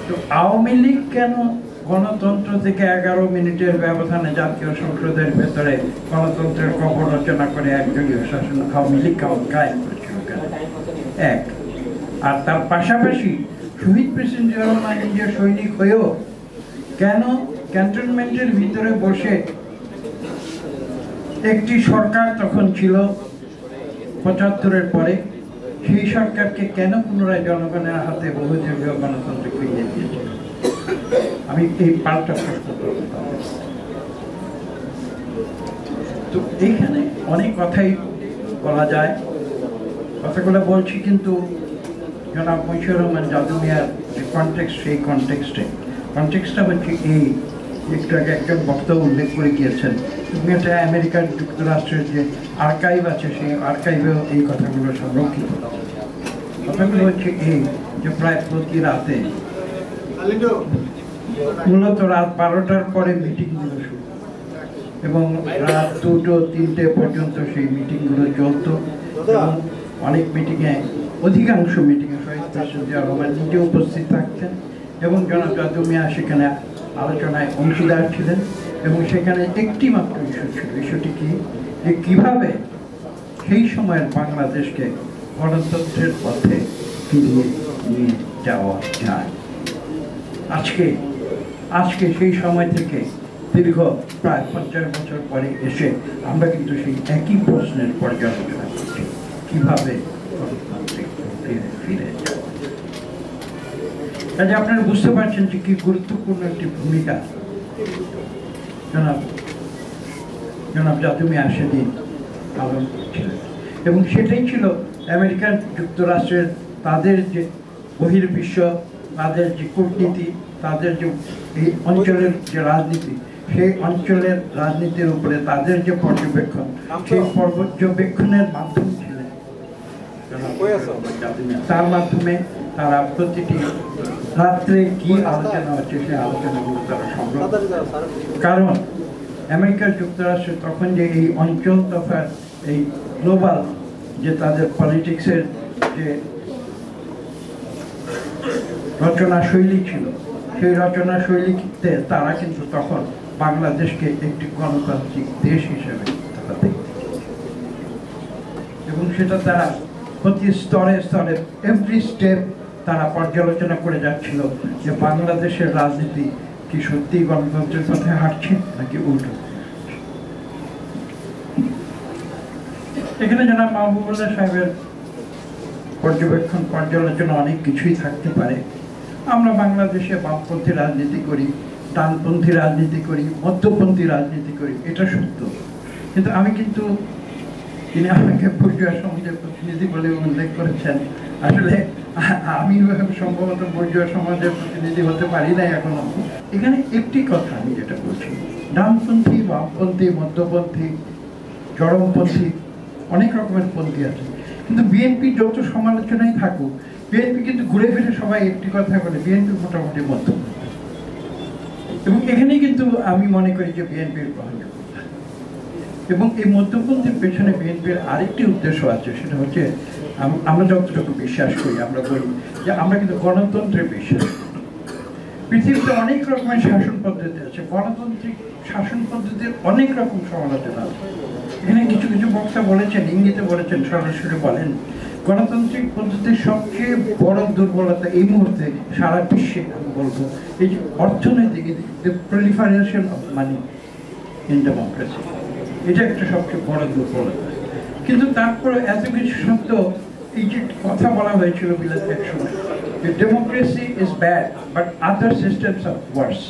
তো আওয়ামী লীগ কেন গণতন্ত্র থেকে 11 মিনিটের ব্যবধানে জাতীয় সংসদের ভেতরে গণতন্ত্রের কবর রচনা করে একদলীয় শাসন আওয়ামী লীগ কায়েম করেছিল কেন? এক, আর তার পাশাপাশি শহীদ প্রেসিডেন্ট জিয়াউর রহমান নিজের সৈনিক হয়েও কেন ক্যান্টনমেন্টের ভিতরে বসে একটি সরকার তখন ছিল ৭৫-এর পরে, সেই সরকারকে কেন পুনরায় জনগণের হাতে বহুদলীয় গণতন্ত্র ফিরিয়ে দিয়েছিল? আমি এই পাল্টা প্রশ্ন করব। তো এইখানে অনেক কথাই বলা যায়, কথাগুলো বলছি, কিন্তু জনাব মশিউর রহমান জাদু মিয়ার যে কনটেক্সট, সেই কনটেক্সটটা হচ্ছে এই, একটু আগে একজন বক্তব্য উল্লেখ করে গিয়েছেন, তুমি এটা আমেরিকার যুক্তরাষ্ট্রের যে আর্কাইভ আছে, সেই আর্কাইভেও এই কথাগুলো সংরক্ষিত। কথাগুলো হচ্ছে এই যে প্রায় প্রতি রাতে, মূলত রাত 12টার পরে মিটিংগুলো শুরু এবং রাত 2-3টে পর্যন্ত সেই মিটিংগুলো চলত। এবং অনেক মিটিংয়ে, অধিকাংশ মিটিংয়ে শহীদ প্রেসিডেন্ট জিয়াউর রহমান নিজে উপস্থিত থাকতেন এবং জনাব জাদু মিয়া সেখানে আলোচনায় অংশীদার ছিলেন। এবং সেখানে একটি মাত্র ইস্যু ছিল, ইস্যুটি কি, যে কীভাবে সেই সময়ের বাংলাদেশকে গণতন্ত্রের পথে ফিরিয়ে নিয়ে যাওয়া যায়। আজকে সেই সময় থেকে দীর্ঘ প্রায় 50 বছর পরে এসে আমরা কিন্তু সেই একই প্রশ্নের পর্যালোচনা করছি, কীভাবে গণতন্ত্রে ফিরে যাওয়া। কাজে আপনারা বুঝতে পারছেন যে কি গুরুত্বপূর্ণ একটি ভূমিকা জনাব জাদু মিয়া সেদিন পালন করছিলেন। এবং সেটাই ছিল আমেরিকান যুক্তরাষ্ট্রের তাদের যে বহির্বিশ্ব, তাদের যে কূটনীতি, তাদের যে এই অঞ্চলের যে রাজনীতি, সেই অঞ্চলের রাজনীতির উপরে তাদের যে পর্যবেক্ষণ, সেই পর্যবেক্ষণের মাধ্যম ছিলেন তার মাধ্যমে তারা প্রতিটি রাত্রে কি আলোচনা হচ্ছে সেই আলোচনাগুলো তারা সংগ্রহ। কারণ আমেরিকার যুক্তরাষ্ট্রে তখন যে এই অঞ্চল তথা এই গ্লোবাল যে তাদের পলিটিক্সের যে রচনা শৈলী ছিল, সেই রচনা শৈলীতে তারা কিন্তু তখন বাংলাদেশকে একটি গণতান্ত্রিক দেশ হিসেবে তারা দেখতে, এবং সেটা তারা প্রতি স্তরে স্তরে এভরি স্টেপ তারা পর্যালোচনা করে যাচ্ছিল যে বাংলাদেশের রাজনীতি কি সত্যি গণতন্ত্রের পথে হাঁটছে নাকি উল্টো। এখানে জনাব মাহবুবুল্লাহ সাহেবের পর্যালোচনা অনেক কিছুই থাকতে পারে। আমরা বাংলাদেশে বামপন্থী রাজনীতি করি, ডানপন্থী রাজনীতি করি, মধ্যপন্থী রাজনীতি করি, এটা সত্য। কিন্তু তিনি আমাকে বুর্জোয়া সমাজের প্রতিনিধি বলে উল্লেখ করেছেন। আসলে আমি সম্ভবত বুর্জোয়া সমাজের প্রতিনিধি হতে পারি না এখনো। এখানে একটি কথা আমি যেটা বলছি, ডানপন্থী, বামপন্থী, মধ্যপন্থী, চরমপন্থী, অনেক রকমের পন্থী আছে। কিন্তু বিএনপি যত সমালোচনায় থাকুক, বিএনপি কিন্তু ঘুরে ফিরে সবাই একটি কথা বলে, বিএনপি মোটামুটি মধ্যপন্থী। এবং এখানেই কিন্তু আমি মনে করি যে বিএনপির গ্রহণযোগ্য। এবং এই মধ্যপন্থীর পেছনে বিএনপির আরেকটি উদ্দেশ্য আছে, সেটা হচ্ছে আমরা যতটুকু বিশ্বাস করি, আমরা বলি যে আমরা কিন্তু গণতন্ত্রে বিশ্বাস করি। পৃথিবীতে অনেক রকমের শাসন পদ্ধতি আছে, গণতান্ত্রিক শাসন পদ্ধতির অনেক রকম সমালোচনা আছে। এখানে কিছু কিছু বক্তা বলেছেন, ইঙ্গিতে বলেছেন, সরাসরি বলেন, গণতান্ত্রিক পদ্ধতির সবচেয়ে বড় দুর্বলতা এই মুহূর্তে সারা বিশ্বে আমি বলবো এই যে অর্থনৈতিক, the proliferation of money in democracy, এটা একটা সবচেয়ে বড় দুর্বলতা। কিন্তু তারপরে এত কিছু সত্ত্বেও এই যে কথা বলা হয়েছিল বিলাতে এক সময়, democracy is bad but other systems are Wars.